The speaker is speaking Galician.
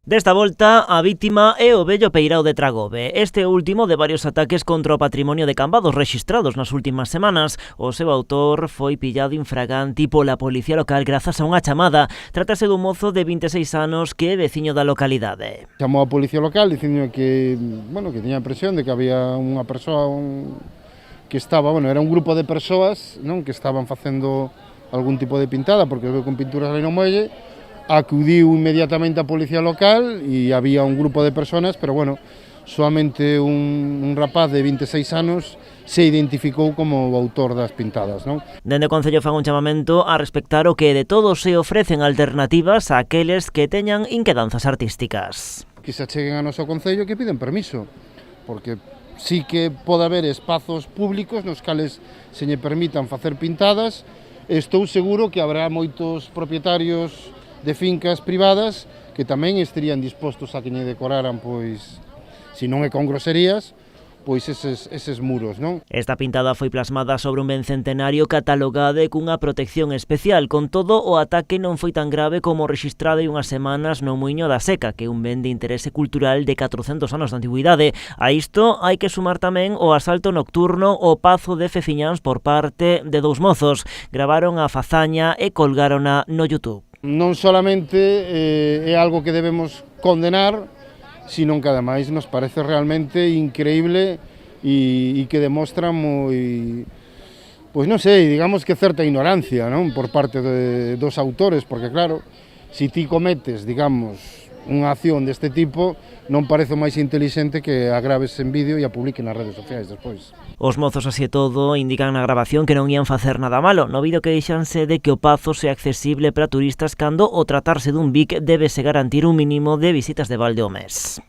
Desta volta, a vítima é o vello peirao de Tragove. Este último de varios ataques contra o patrimonio de Cambados rexistrados nas últimas semanas. O seu autor foi pillado infraganti pola policía local grazas a unha chamada. Trátase dun mozo de 26 anos que é veciño da localidade. Chamou a policía local dicindo que tiña a impresión de que había unha persoa que estaba, era un grupo de persoas, que estaban facendo algún tipo de pintada, porque veo con pinturas ali no muelle. Acudiu inmediatamente a policía local e había un grupo de personas, pero solamente un rapaz de 26 anos se identificou como o autor das pintadas. Dende o Concello fan un chamamento a respectar o que de todos se ofrecen alternativas a aqueles que teñan inquedanzas artísticas. Que se acheguen a noso Concello que piden permiso, porque sí que pode haber espazos públicos nos cales se lle permitan facer pintadas. Estou seguro que habrá moitos propietarios de fincas privadas que tamén estarían dispostos a que lle decoraran, se non é con groserías, eses muros, Esta pintada foi plasmada sobre un bencentenario catalogado cunha protección especial. Con todo, o ataque non foi tan grave como rexistrado hai unhas semanas no Muiño da Seca, que é un ben de interese cultural de 400 anos de antigüidade. A isto hai que sumar tamén o asalto nocturno ao Pazo de Feciñáns por parte de dous mozos. Gravaron a fazaña e colgárona no YouTube. Non solamente é algo que debemos condenar, sino que ademais nos parece realmente increíble e que demostra digamos que certa ignorancia, por parte dos autores, porque claro, se ti cometes, unha acción deste tipo, non parece máis intelixente que a graves en vídeo e a publique nas redes sociais despois. Os mozos, así e todo, indican na grabación que non ian facer nada malo. No vídeo queixanse de que o Pazo sea accesible para turistas cando, ao tratarse dun BIC, debese garantir un mínimo de visitas de balde ao mes.